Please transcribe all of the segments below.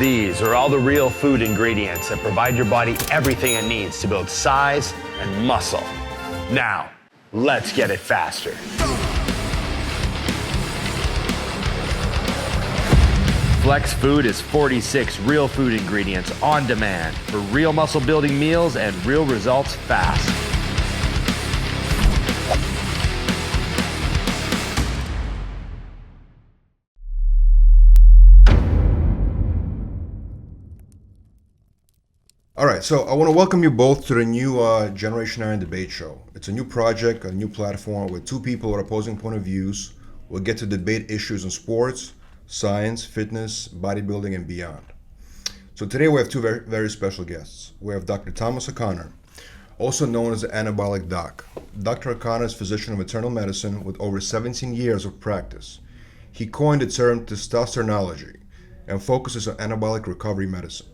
These are all the real food ingredients that provide your body everything it needs to build size and muscle. Now, let's get it faster. Flex Food is 46 real food ingredients on demand for real muscle building meals and real results fast. All right, so I want to welcome you both to the new Generation 9 debate show. It's a new project, a new platform where two people with opposing point of views will get to debate issues in sports, science, fitness, bodybuilding, and beyond. So today we have two very special guests. We have Dr. Thomas O'Connor, also known as the Anabolic Doc. Dr. O'Connor is a physician of internal medicine with over 17 years of practice. He coined the term testosteronology and focuses on anabolic recovery medicine.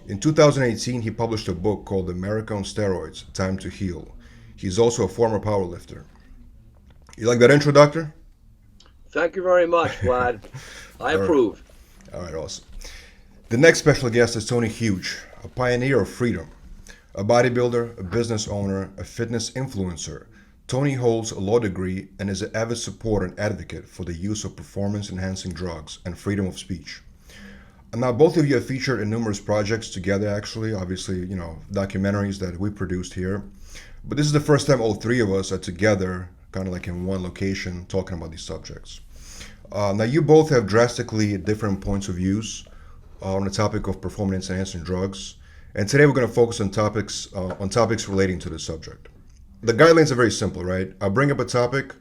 In 2018, he published a book called America on Steroids, Time to Heal. He's also a former powerlifter. You like that intro, Doctor? Thank you very much, Vlad. I approve. All right, awesome. The next special guest is Tony Huge, a pioneer of freedom, a bodybuilder, a business owner, a fitness influencer. Tony holds a law degree and is an avid supporter and advocate for the use of performance-enhancing drugs and freedom of speech. And now both of you have featured in numerous projects together, actually, obviously, documentaries that we produced here. But this is the first time all three of us are together, kind of like in one location, talking about these subjects. Now you both have drastically different points of views on the topic of performance-enhancing drugs. And today we're going to focus on topics relating to this subject. The guidelines are very simple, right? I'll bring up a topic.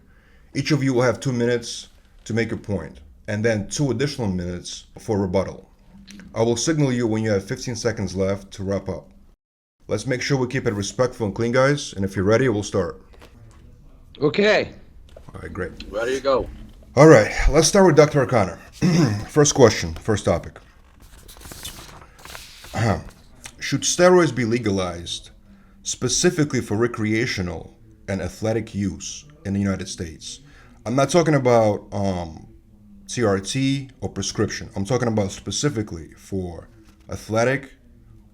Each of you will have 2 minutes to make a point, and then 2 additional minutes for rebuttal. I will signal you when you have 15 seconds left to wrap up. Let's make sure we keep it respectful and clean, guys. And if you're ready, we'll start. Okay. All right, great. Ready to go. All right, let's start with Dr. O'Connor. First question, first topic. Should steroids be legalized specifically for recreational and athletic use in the United States? I'm not talking about CRT or prescription. I'm talking about specifically for athletic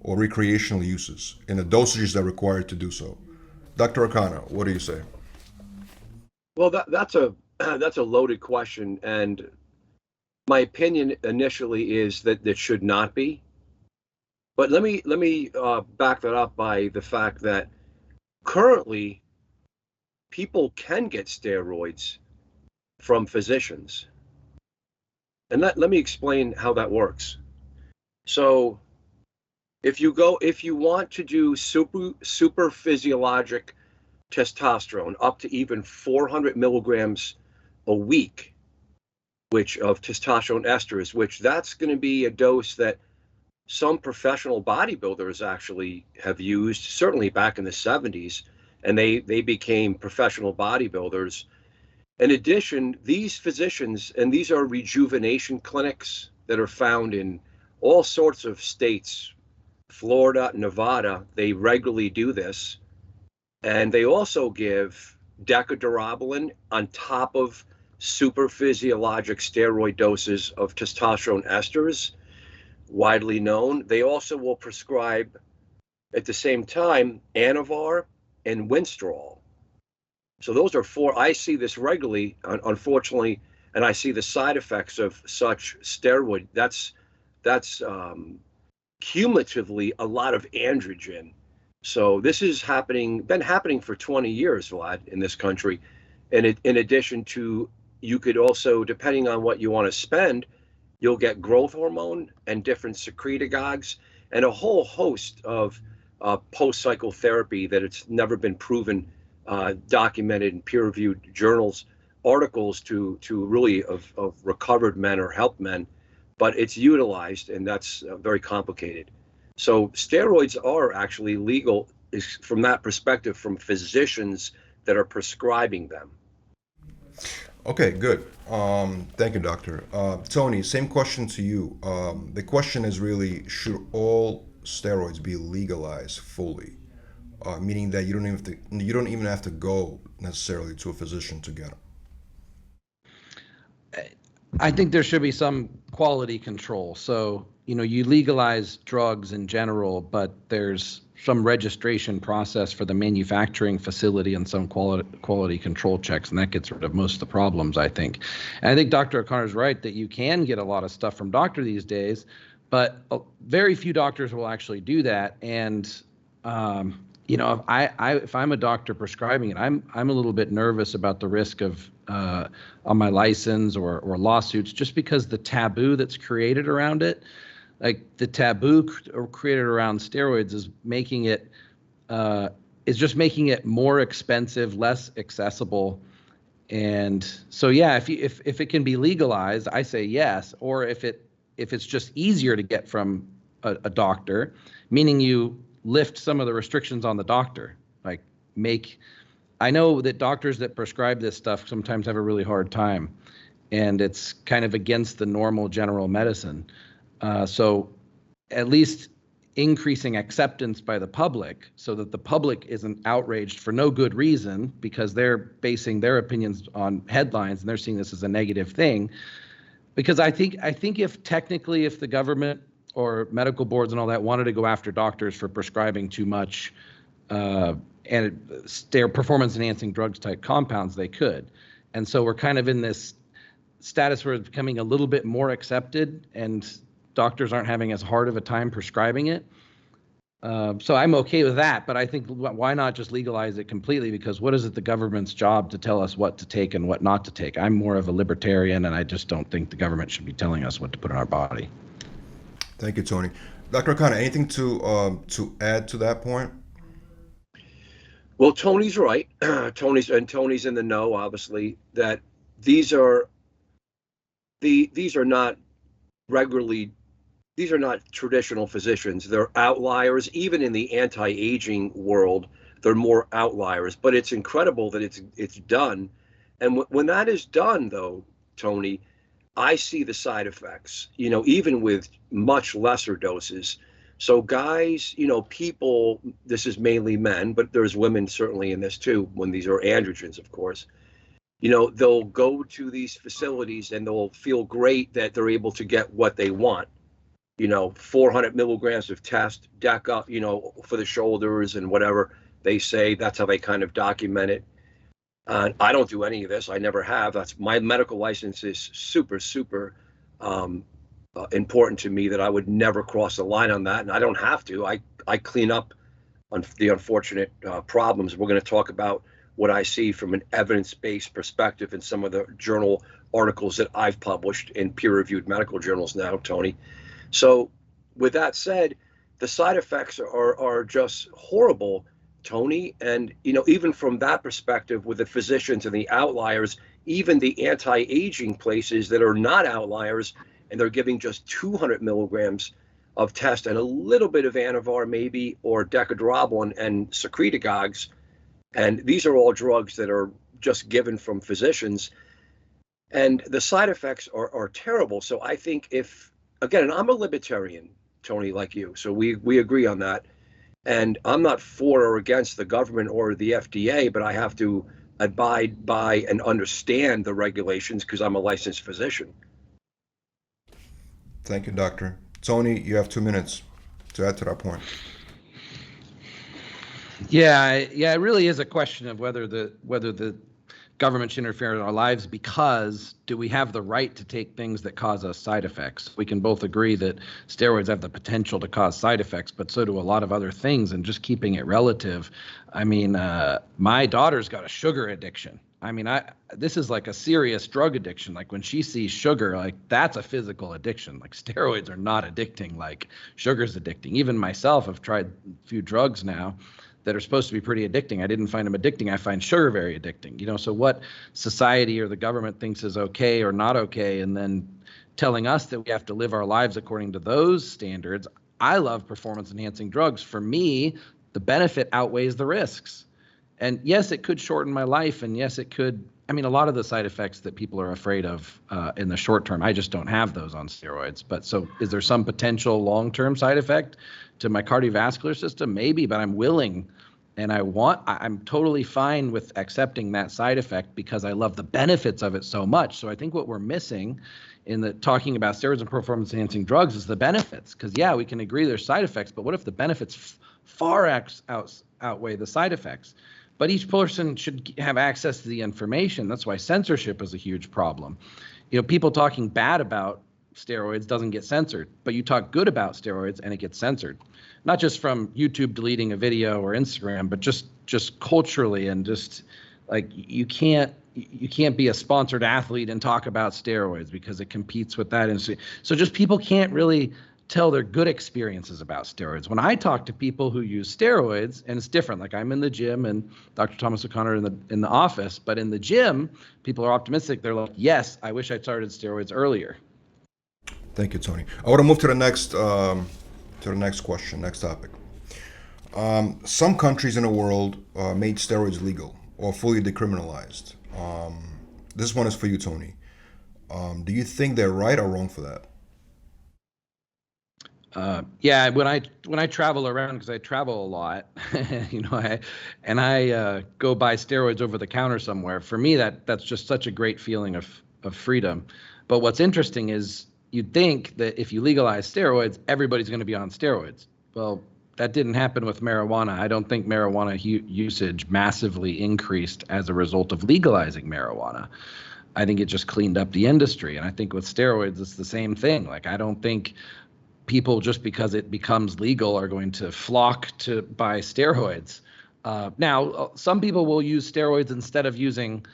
or recreational uses in the dosages that are required to do so. Dr. O'Connor, what do you say? Well, that's a loaded question, and my opinion initially is that it should not be. But let me back that up by the fact that currently people can get steroids from physicians. And let me explain how that works. So if you want to do super physiologic testosterone up to even 400 milligrams a week, which of testosterone esters, which that's going to be a dose that some professional bodybuilders actually have used, certainly back in the 70s, and they became professional bodybuilders. In addition, these physicians, and these are rejuvenation clinics that are found in all sorts of states, Florida, Nevada, they regularly do this. And they also give decadurabolin on top of super physiologic steroid doses of testosterone esters, widely known. They also will prescribe at the same time Anavar and Winstrol. So those are 4. I see this regularly, unfortunately, and I see the side effects of such steroid. That's cumulatively a lot of androgen. So this is been happening for 20 years, Vlad, in this country. And in addition to, you could also, depending on what you want to spend, you'll get growth hormone and different secretagogues and a whole host of post-cycle therapy that it's never been proven, documented in peer-reviewed journals, articles to really of recovered men or helped men, but it's utilized, and that's very complicated. So steroids are actually legal from that perspective, from physicians that are prescribing them. Okay, good. Thank you, doctor. Tony, same question to you. The question is really, should all steroids be legalized fully? Meaning that you don't even have to go necessarily to a physician to get them. I think there should be some quality control. So, you legalize drugs in general, but there's some registration process for the manufacturing facility and some quality control checks, and that gets rid of most of the problems, I think. And I think Dr. O'Connor's right that you can get a lot of stuff from doctor these days, but very few doctors will actually do that. And if I'm a doctor prescribing it, I'm a little bit nervous about the risk of on my license or lawsuits, just because the taboo that's created around it, like the taboo created around steroids, is just making it more expensive, less accessible. And so, yeah, if it can be legalized, I say yes. Or if it's just easier to get from a doctor, meaning you lift some of the restrictions on the doctor, like I know that doctors that prescribe this stuff sometimes have a really hard time, and it's kind of against the normal general medicine. So at least increasing acceptance by the public so that the public isn't outraged for no good reason because they're basing their opinions on headlines and they're seeing this as a negative thing. Because I think if the government or medical boards and all that wanted to go after doctors for prescribing too much and their performance-enhancing drugs type compounds, they could. And so we're kind of in this status where it's becoming a little bit more accepted and doctors aren't having as hard of a time prescribing it. So I'm okay with that, but I think why not just legalize it completely? Because what is it the government's job to tell us what to take and what not to take? I'm more of a libertarian, and I just don't think the government should be telling us what to put in our body. Thank you, Tony. Dr. O'Connor, anything to add to that point? Well, Tony's right. Tony's in the know, obviously, that these are not traditional physicians. They're outliers. Even in the anti-aging world, they're more outliers. But it's incredible that it's done. And when that is done, though, Tony, I see the side effects, even with much lesser doses. So guys, people, this is mainly men, but there's women certainly in this too, when these are androgens, of course. They'll go to these facilities and they'll feel great that they're able to get what they want. 400 milligrams of test, DECA, for the shoulders and whatever they say. That's how they kind of document it. I don't do any of this. I never have. That's my medical license is super, super important to me, that I would never cross the line on that. And I don't have to. I clean up on the unfortunate problems. We're going to talk about what I see from an evidence-based perspective in some of the journal articles that I've published in peer-reviewed medical journals now, Tony. So with that said, the side effects are just horrible, Tony. And, even from that perspective, with the physicians and the outliers, even the anti-aging places that are not outliers, and they're giving just 200 milligrams of test and a little bit of Anavar maybe, or Decadrobolin and secretagogues. And these are all drugs that are just given from physicians. And the side effects are terrible. So I think again, and I'm a libertarian, Tony, like you, so we agree on that. And I'm not for or against the government or the FDA, but I have to abide by and understand the regulations because I'm a licensed physician. Thank you, Doctor. Tony, you have 2 minutes to add to that point. Yeah, it really is a question of whether the government should interfere in our lives, because do we have the right to take things that cause us side effects? We can both agree that steroids have the potential to cause side effects, but so do a lot of other things, and just keeping it relative. I mean, my daughter's got a sugar addiction. I mean, this is like a serious drug addiction. Like when she sees sugar, like that's a physical addiction. Like steroids are not addicting, like sugar's addicting. Even myself, I've tried a few drugs now that are supposed to be pretty addicting. I didn't find them addicting. I find sugar very addicting. So what society or the government thinks is okay or not okay, and then telling us that we have to live our lives according to those standards. I love performance enhancing drugs. For me, the benefit outweighs the risks. And yes, it could shorten my life. And yes, it could. I mean, a lot of the side effects that people are afraid of in the short term, I just don't have those on steroids. But so is there some potential long-term side effect to my cardiovascular system? Maybe, but I'm willing And I'm totally fine with accepting that side effect because I love the benefits of it so much. So I think what we're missing in the talking about steroids and performance enhancing drugs is the benefits. Because yeah, we can agree there's side effects, but what if the benefits far outweigh the side effects? But each person should have access to the information. That's why censorship is a huge problem. You know, people talking bad about steroids doesn't get censored, but you talk good about steroids and it gets censored. Not just from YouTube deleting a video or Instagram, but just culturally, and just like you can't be a sponsored athlete and talk about steroids because it competes with that industry. So just people can't really tell their good experiences about steroids. When I talk to people who use steroids, and it's different, like I'm in the gym and Dr. Thomas O'Connor in the office, but in the gym, people are optimistic. They're like, yes, I wish I'd started steroids earlier. Thank you, Tony. I want to move to the next question, next topic. Some countries in the world made steroids legal or fully decriminalized. This one is for you, Tony. Do you think they're right or wrong for that? Yeah, when I travel around, because I travel a lot, you know, I go buy steroids over the counter somewhere. For me, that's just such a great feeling of freedom. But what's interesting is you'd think that if you legalize steroids, everybody's going to be on steroids. Well, that didn't happen with marijuana. I don't think marijuana usage massively increased as a result of legalizing marijuana. I think it just cleaned up the industry. And I think with steroids, it's the same thing. Like, I don't think people, just because it becomes legal, are going to flock to buy steroids. Now, some people will use steroids instead of using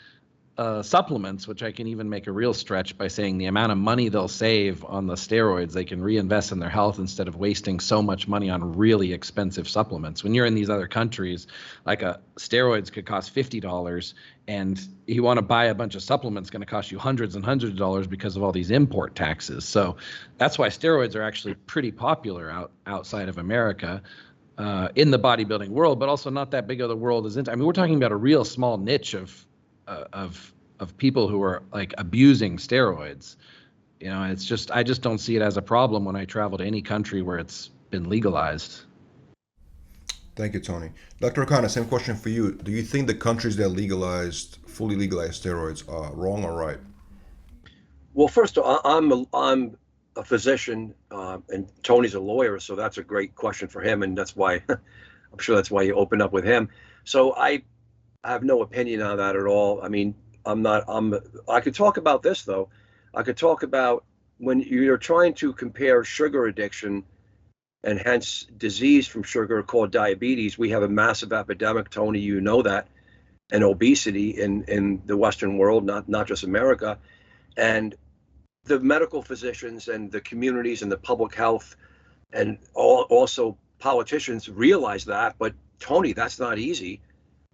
supplements, which I can even make a real stretch by saying the amount of money they'll save on the steroids, they can reinvest in their health instead of wasting so much money on really expensive supplements. When you're in these other countries, like steroids could cost $50, and you want to buy a bunch of supplements going to cost you hundreds and hundreds of dollars because of all these import taxes. So that's why steroids are actually pretty popular outside of America. In the bodybuilding world, but also not that big of the world as I mean, we're talking about a real small niche of people who are like abusing steroids. You know, it's just, I just don't see it as a problem when I travel to any country where it's been legalized. Thank you, Tony. Dr. O'Connor, same question for you. Do you think the countries that fully legalized steroids are wrong or right? Well, first of all, I'm a physician, and Tony's a lawyer, so that's a great question for him, and that's why I'm sure that's why you opened up with him. So I have no opinion on that at all. I mean, I could talk about this though. I could talk about when you're trying to compare sugar addiction and hence disease from sugar called diabetes. We have a massive epidemic, Tony, you know that, and obesity in the Western world, not just America. And the medical physicians and the communities and the public health and also politicians realize that. But Tony, that's not easy.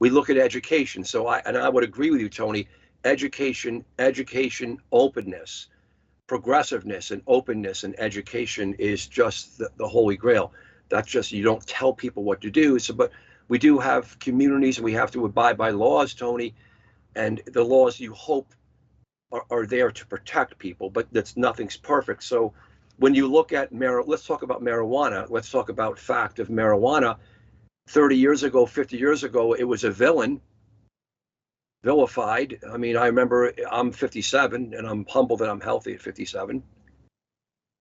We look at education. So I would agree with you, Tony. Education, openness, progressiveness, and openness and education is just the holy grail. That's just, you don't tell people what to do. So, but we do have communities, and we have to abide by laws, Tony, and the laws you hope are there to protect people, but nothing's perfect. So when you look at let's talk about marijuana. Let's talk about fact of marijuana. 30 years ago, 50 years ago, it was a vilified. I mean, I remember, I'm 57 and I'm humbled that I'm healthy at 57.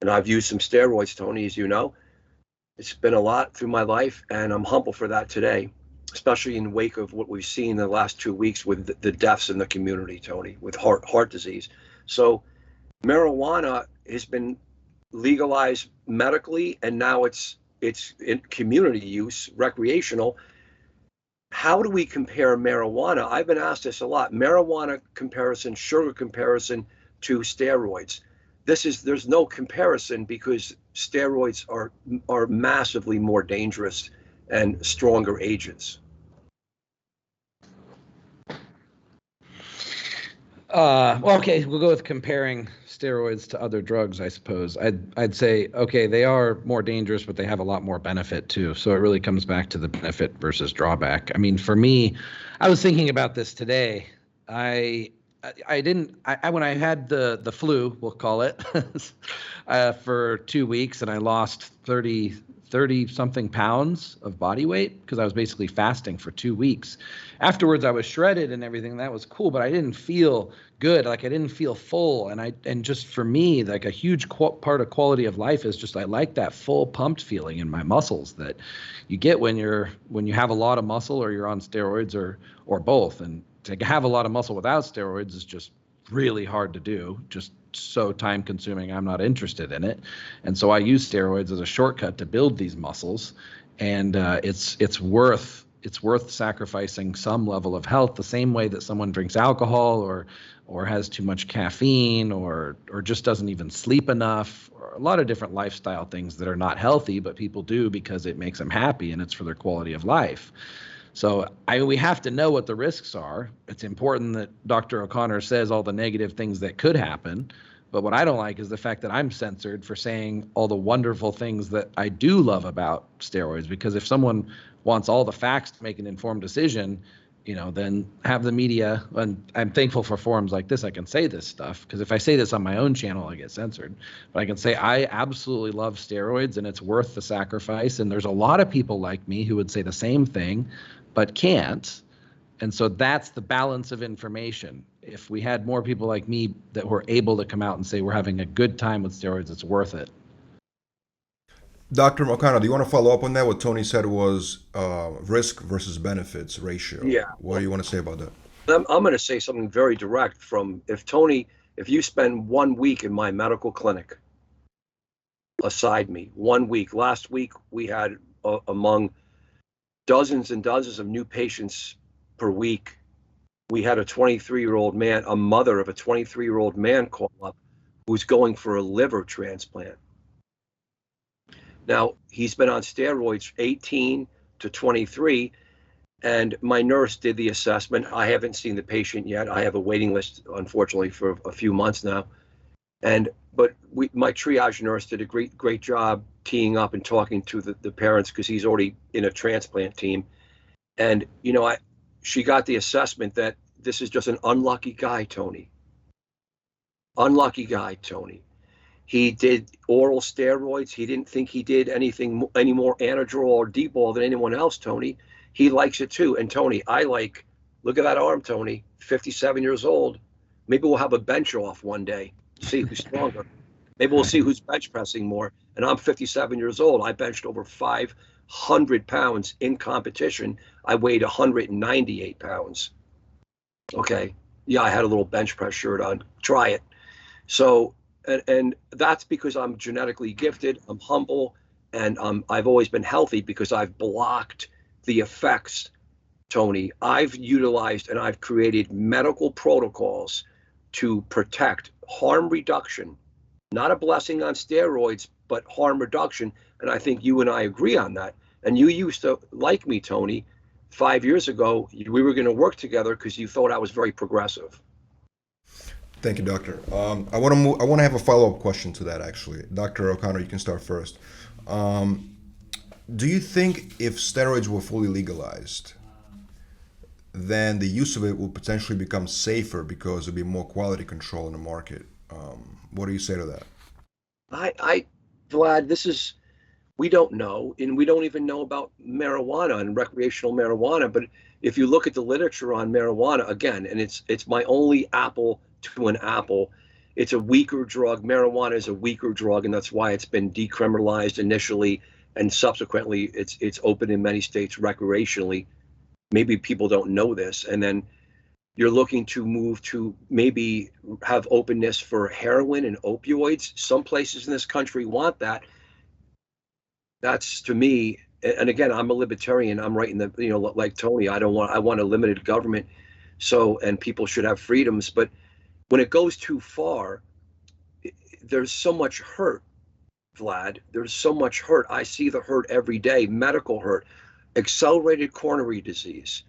And I've used some steroids, Tony, as you know. It's been a lot through my life, and I'm humble for that today, especially in the wake of what we've seen in the last 2 weeks with the deaths in the community, Tony, with heart disease. So marijuana has been legalized medically, and now it's in community use, recreational. How do we compare marijuana? I've been asked this a lot. Marijuana comparison, sugar comparison to steroids. There's no comparison because steroids are massively more dangerous and stronger agents. Well, okay, we'll go with comparing steroids to other drugs, I suppose. I'd say, okay, they are more dangerous, but they have a lot more benefit too. So it really comes back to the benefit versus drawback. I mean, for me, I was thinking about this today. When I had the flu, we'll call it, for 2 weeks, and I lost 30 30 something pounds of body weight because I was basically fasting for 2 weeks. Afterwards, I was shredded and everything. That was cool, but I didn't feel good. Like I didn't feel full. And just for me, like a huge part of quality of life is just, I like that full pumped feeling in my muscles that you get when you have a lot of muscle or you're on steroids or both. And to have a lot of muscle without steroids is just really hard to do, just so time consuming. I'm not interested in it. And so I use steroids as a shortcut to build these muscles. And it's worth sacrificing some level of health, the same way that someone drinks alcohol or has too much caffeine or just doesn't even sleep enough, or a lot of different lifestyle things that are not healthy, but people do because it makes them happy and it's for their quality of life. So we have to know what the risks are. It's important that Dr. O'Connor says all the negative things that could happen. But what I don't like is the fact that I'm censored for saying all the wonderful things that I do love about steroids. Because if someone wants all the facts to make an informed decision, then have the media. And I'm thankful for forums like this. I can say this stuff, because if I say this on my own channel, I get censored. But I can say I absolutely love steroids and it's worth the sacrifice. And there's a lot of people like me who would say the same thing, but can't. And so that's the balance of information. If we had more people like me that were able to come out and say we're having a good time with steroids, it's worth it. Dr. O'Connor, do you want to follow up on that? What Tony said was risk versus benefits ratio. Yeah. What do you want to say about that? I'm going to say something very direct from if you spend 1 week in my medical clinic aside me, 1 week. Last week we had among dozens and dozens of new patients per week. We had a 23-year-old man, a mother of a 23-year-old man call up who's going for a liver transplant. Now, he's been on steroids 18 to 23, and my nurse did the assessment. I haven't seen the patient yet. I have a waiting list, unfortunately, for a few months now. But my triage nurse did a great job teeing up and talking to the parents, because he's already in a transplant team. And, she got the assessment that this is just an unlucky guy, Tony. Unlucky guy, Tony. He did oral steroids. He didn't think he did any more Anadrol or D-ball than anyone else, Tony. He likes it too. And Tony, look at that arm, Tony, 57 years old. Maybe we'll have a bench off one day, see who's stronger. Maybe we'll see who's bench pressing more. And I'm 57 years old. I benched over 500 pounds in competition. I weighed 198 pounds. Okay. Yeah, I had a little bench press shirt on. Try it. So, and that's because I'm genetically gifted. I'm humble, and I've always been healthy because I've blocked the effects, Tony. I've utilized and I've created medical protocols to protect harm reduction, not a blessing on steroids, but harm reduction. And I think you and I agree on that. And you used to like me, Tony. 5 years ago, we were going to work together because you thought I was very progressive. Thank you, Doctor. I want to have a follow-up question to that, actually. Dr. O'Connor, you can start first. Do you think if steroids were fully legalized, then the use of it will potentially become safer because there'll be more quality control in the market? What do you say to that? Vlad, we don't know, and we don't even know about marijuana and recreational marijuana. But if you look at the literature on marijuana, again, and it's my only apple to an apple, it's a weaker drug. Marijuana is a weaker drug, and that's why it's been decriminalized initially, and subsequently it's open in many states recreationally. Maybe people don't know this, and then you're looking to move to maybe have openness for heroin and opioids. Some places in this country want that. That's, to me, and again, I'm a libertarian. I'm right in the, like Tony, I want a limited government. So, and people should have freedoms. But when it goes too far, there's so much hurt, Vlad. There's so much hurt. I see the hurt every day, medical hurt, accelerated coronary disease,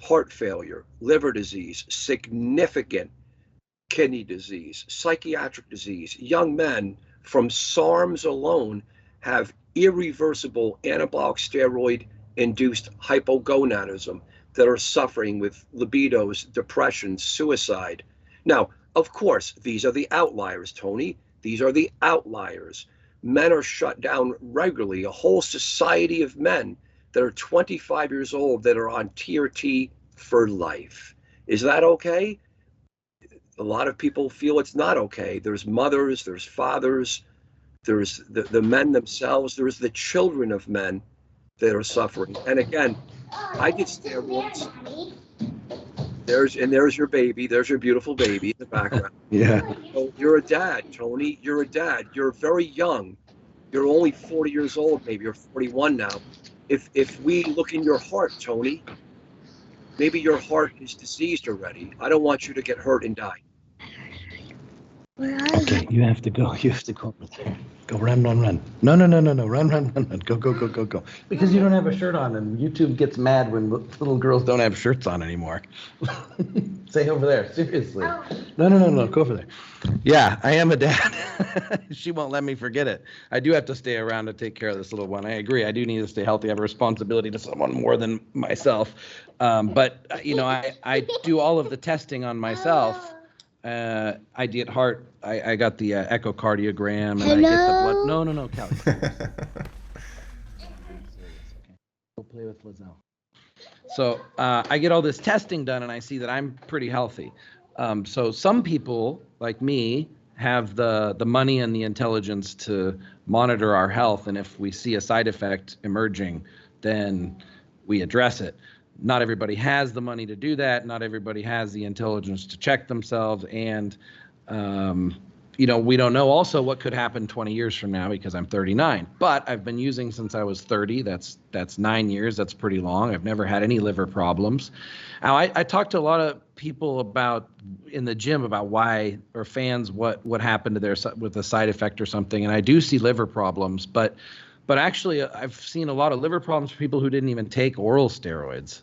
heart failure, liver disease, significant kidney disease, psychiatric disease. Young men from SARMs alone have irreversible anabolic steroid induced hypogonadism that are suffering with libidos, depression, suicide. Now, of course, these are the outliers, Tony. These are the outliers. men are shut down regularly. A whole society of men that are 25 years old that are on TRT for life. Is that okay? A lot of people feel it's not okay. There's mothers, there's fathers, there's the men themselves, there's the children of men that are suffering. And again, I did steroids. There's your baby. There's your beautiful baby in the background. Yeah. So you're a dad, Tony. You're a dad. You're very young. You're only 40 years old, maybe you're 41 now. If we look in your heart, Tony, maybe your heart is diseased already. I don't want you to get hurt and die. Okay, you have to go. You have to go over there. Go run. No. Run. Go. Because you don't have a shirt on, and YouTube gets mad when little girls don't have shirts on anymore. Say over there, seriously. No. Go over there. Yeah, I am a dad. She won't let me forget it. I do have to stay around to take care of this little one. I agree. I do need to stay healthy. I have a responsibility to someone more than myself. But I do all of the testing on myself. I did heart. I got the echocardiogram, and I get the blood. No, Callie. Go play with Lizelle. So I get all this testing done, and I see that I'm pretty healthy. So some people, like me, have the money and the intelligence to monitor our health, and if we see a side effect emerging, then we address it. Not everybody has the money to do that. Not everybody has the intelligence to check themselves. And, we don't know also what could happen 20 years from now because I'm 39. But I've been using since I was 30. That's 9 years. That's pretty long. I've never had any liver problems. Now, I talked to a lot of people in the gym about why, or fans, what happened to with a side effect or something. And I do see liver problems, but actually, I've seen a lot of liver problems for people who didn't even take oral steroids.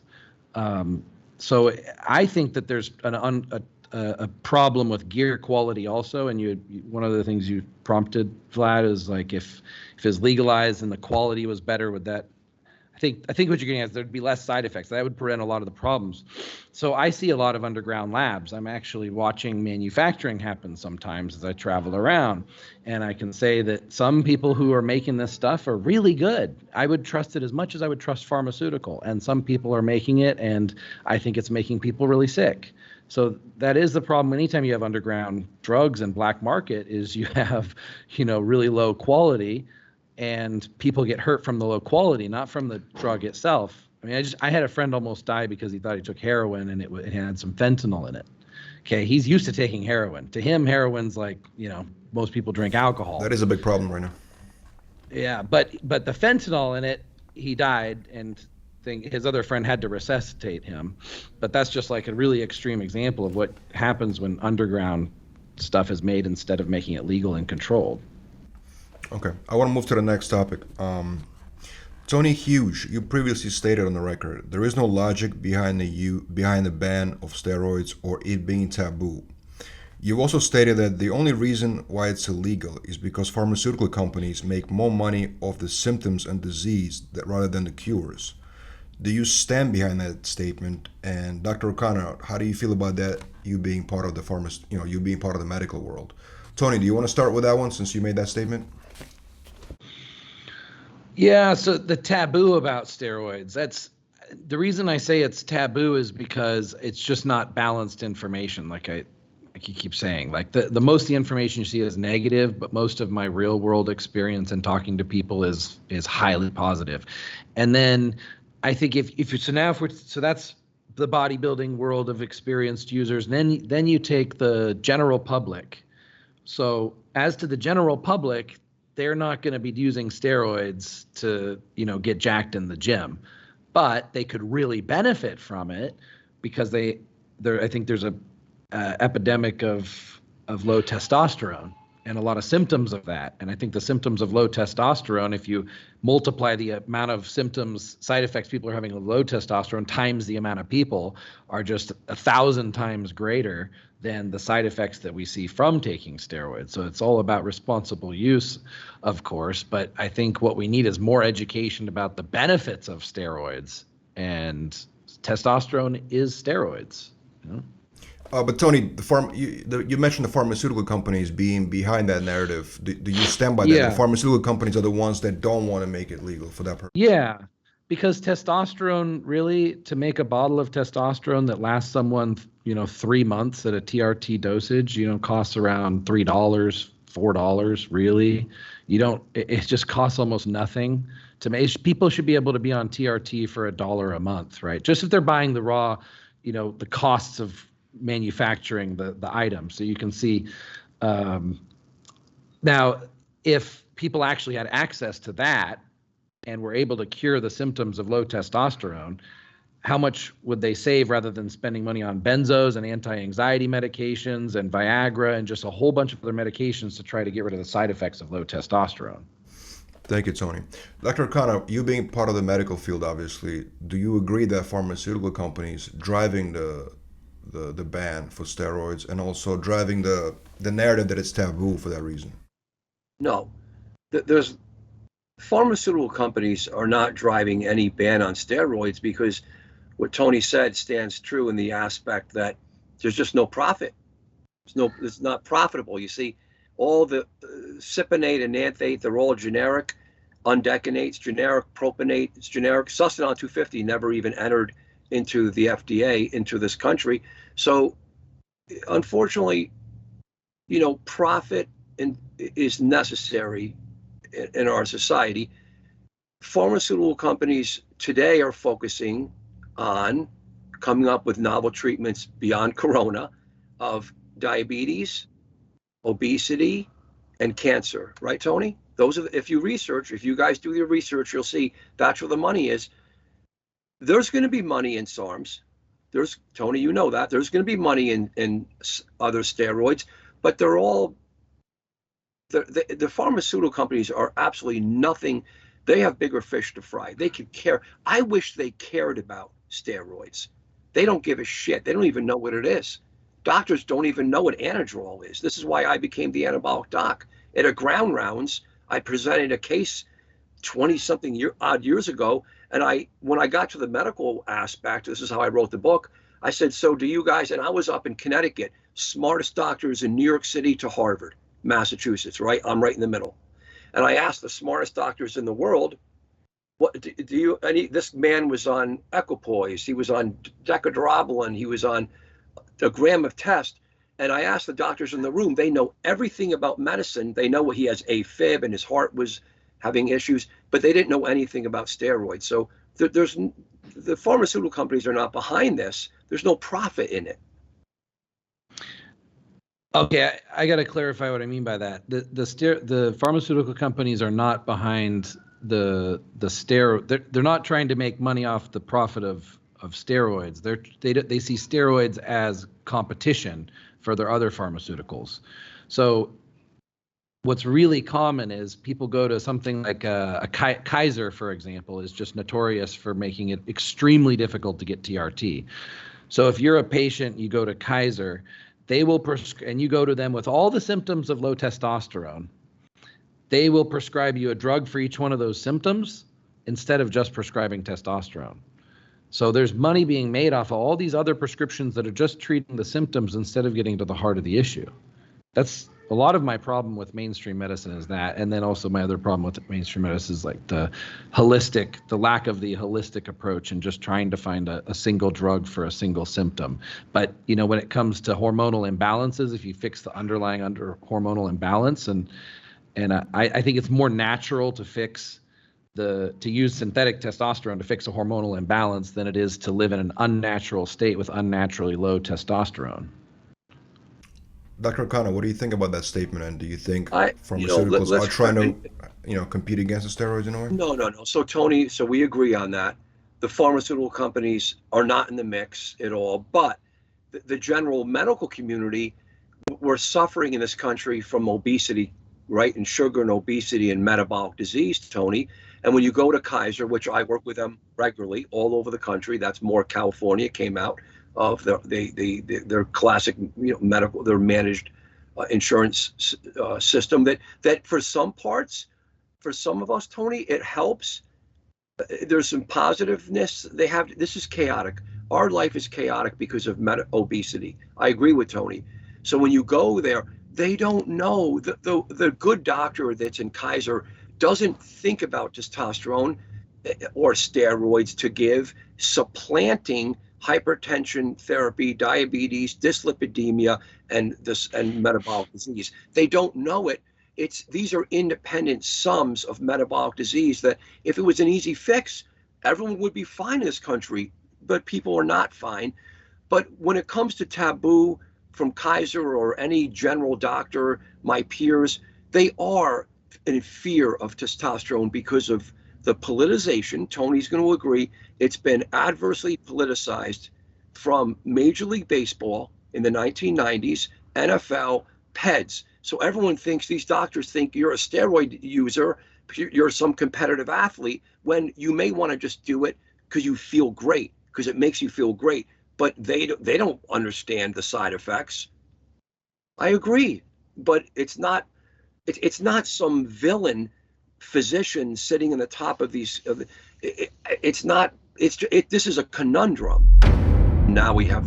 So I think that there's a problem with gear quality also. And one of the things you prompted, Vlad, is like if it's legalized and the quality was better, would that? I think what you're getting at is there'd be less side effects. That would prevent a lot of the problems. So I see a lot of underground labs. I'm actually watching manufacturing happen sometimes as I travel around. And I can say that some people who are making this stuff are really good. I would trust it as much as I would trust pharmaceutical. And some people are making it, and I think it's making people really sick. So that is the problem. Anytime you have underground drugs and black market is you have, really low quality. And people get hurt from the low quality, not from the drug itself. I mean, I had a friend almost die because he thought he took heroin and it had some fentanyl in it. Okay, he's used to taking heroin. To him, heroin's like, most people drink alcohol. That is a big problem right now. Yeah, but the fentanyl in it, he died, and his other friend had to resuscitate him. But that's just like a really extreme example of what happens when underground stuff is made instead of making it legal and controlled. Okay, I want to move to the next topic. Tony Hughes, you previously stated on the record there is no logic behind the ban of steroids or it being taboo. You've also stated that the only reason why it's illegal is because pharmaceutical companies make more money off the symptoms and disease rather than the cures. Do you stand behind that statement? And Dr. O'Connor, how do you feel about that? You being part of the you being part of the medical world. Tony, do you want to start with that one since you made that statement? Yeah, so the taboo about steroids, that's the reason I say it's taboo is because it's just not balanced information. Like you keep saying, like the most of the information you see is negative, but most of my real world experience and talking to people is highly positive. And then I think so that's the bodybuilding world of experienced users. And then you take the general public. So as to the general public, they're not going to be using steroids to, get jacked in the gym, but they could really benefit from it because I think there's a epidemic of low testosterone and a lot of symptoms of that. And I think the symptoms of low testosterone, if you multiply the amount of symptoms, side effects people are having with low testosterone times the amount of people, are just 1,000 times greater than the side effects that we see from taking steroids. So it's all about responsible use, of course, but I think what we need is more education about the benefits of steroids, and testosterone is steroids. But Tony, you mentioned the pharmaceutical companies being behind that narrative. Do you stand by that? The Yeah. pharmaceutical companies are the ones that don't want to make it legal for that purpose. Yeah, because testosterone, really, to make a bottle of testosterone that lasts someone, 3 months at a TRT dosage, costs around $3, $4, really. It just costs almost nothing to make. People should be able to be on TRT for $1 a month, right? Just if they're buying the raw, the costs of manufacturing the item. So you can see, now, if people actually had access to that, and were able to cure the symptoms of low testosterone, how much would they save rather than spending money on benzos and anti-anxiety medications and Viagra and just a whole bunch of other medications to try to get rid of the side effects of low testosterone? Thank you, Tony. Dr. O'Connor, you being part of the medical field, obviously, do you agree that pharmaceutical companies driving the ban for steroids and also driving the narrative that it's taboo for that reason? No, there's pharmaceutical companies are not driving any ban on steroids because what Tony said stands true in the aspect that there's just no profit. It's not profitable. You see, all the cypionate and nanthate, they're all generic. Undecanate's generic, propionate, it's generic. Sustanon 250 never even entered into the FDA, into this country. So unfortunately, profit is necessary in our society. Pharmaceutical companies today are focusing on coming up with novel treatments beyond corona of diabetes, obesity, and cancer. Right, Tony? Those are, if you guys do your research, you'll see that's where the money is. There's going to be money in SARMs. Tony, you know that. There's going to be money in other steroids, but they're all the pharmaceutical companies are absolutely nothing. They have bigger fish to fry. They could care. I wish they cared about steroids. They don't give a shit. They don't even know what it is. Doctors don't even know what Anadrol is. This is why I became the Anabolic Doc. At a ground rounds, I presented a case 20-something odd years ago, and when I got to the medical aspect, this is how I wrote the book. I said, so do you guys, and I was up in Connecticut, smartest doctors in New York City to Harvard, Massachusetts, right? I'm right in the middle. And I asked the smartest doctors in the world, what do you, this man was on equipoise, he was on decadrobolin, he was on a gram of test. And I asked the doctors in the room, they know everything about medicine. They know he has AFib and his heart was having issues, but they didn't know anything about steroids. So the pharmaceutical companies are not behind this. There's no profit in it. Okay, I got to clarify what I mean by that. The pharmaceutical companies are not behind the steroid. They're not trying to make money off the profit of steroids. They see steroids as competition for their other pharmaceuticals. So what's really common is people go to something like a Kaiser, for example, is just notorious for making it extremely difficult to get TRT. So if you're a patient, you go to Kaiser, they will and you go to them with all the symptoms of low testosterone. They will prescribe you a drug for each one of those symptoms instead of just prescribing testosterone. So there's money being made off of all these other prescriptions that are just treating the symptoms instead of getting to the heart of the issue. That's a lot of my problem with mainstream medicine is that. And then also my other problem with mainstream medicine is like the lack of the holistic approach and just trying to find a single drug for a single symptom. But, when it comes to hormonal imbalances, if you fix the underlying hormonal imbalance, and I think it's more natural to use synthetic testosterone to fix a hormonal imbalance than it is to live in an unnatural state with unnaturally low testosterone. Dr. O'Connor, what do you think about that statement? And do you think pharmaceuticals are trying to, compete against the steroids in a way? No. So Tony, so we agree on that. The pharmaceutical companies are not in the mix at all, but the general medical community, we're suffering in this country from obesity, right? And sugar and obesity and metabolic disease, Tony. And when you go to Kaiser, which I work with them regularly all over the country, that's more California, came out of their classic medical, their managed insurance system that for some parts, for some of us, Tony, it helps. There's some positiveness. This is chaotic. Our life is chaotic because of obesity. I agree with Tony. So when you go there, they don't know. The good doctor that's in Kaiser doesn't think about testosterone or steroids to give, supplanting hypertension therapy, diabetes, dyslipidemia, and metabolic disease. They don't know it. These are independent sums of metabolic disease that if it was an easy fix, everyone would be fine in this country, but people are not fine. But when it comes to Taboo from Kaiser or any general doctor, my peers, they are in fear of testosterone because of the politicization. Tony's going to agree. It's been adversely politicized from Major League Baseball in the 1990s, NFL, PEDs. So everyone thinks, these doctors think you're a steroid user, you're some competitive athlete, when you may want to just do it because you feel great, because it makes you feel great. But they don't understand the side effects. I agree, but it's not some villain physician sitting in the top of these. It's not. This is a conundrum. Now we have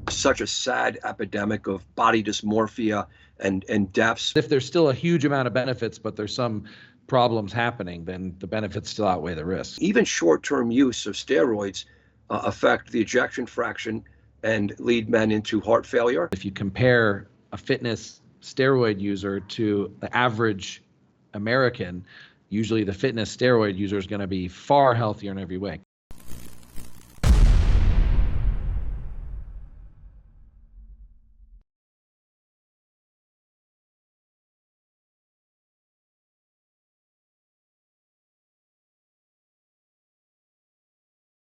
such a sad epidemic of body dysmorphia and deaths. If there's still a huge amount of benefits, but there's some problems happening, then the benefits still outweigh the risks. Even short-term use of steroids affect the ejection fraction and lead men into heart failure. If you compare a fitness steroid user to the average American, usually the fitness steroid user is going to be far healthier in every way.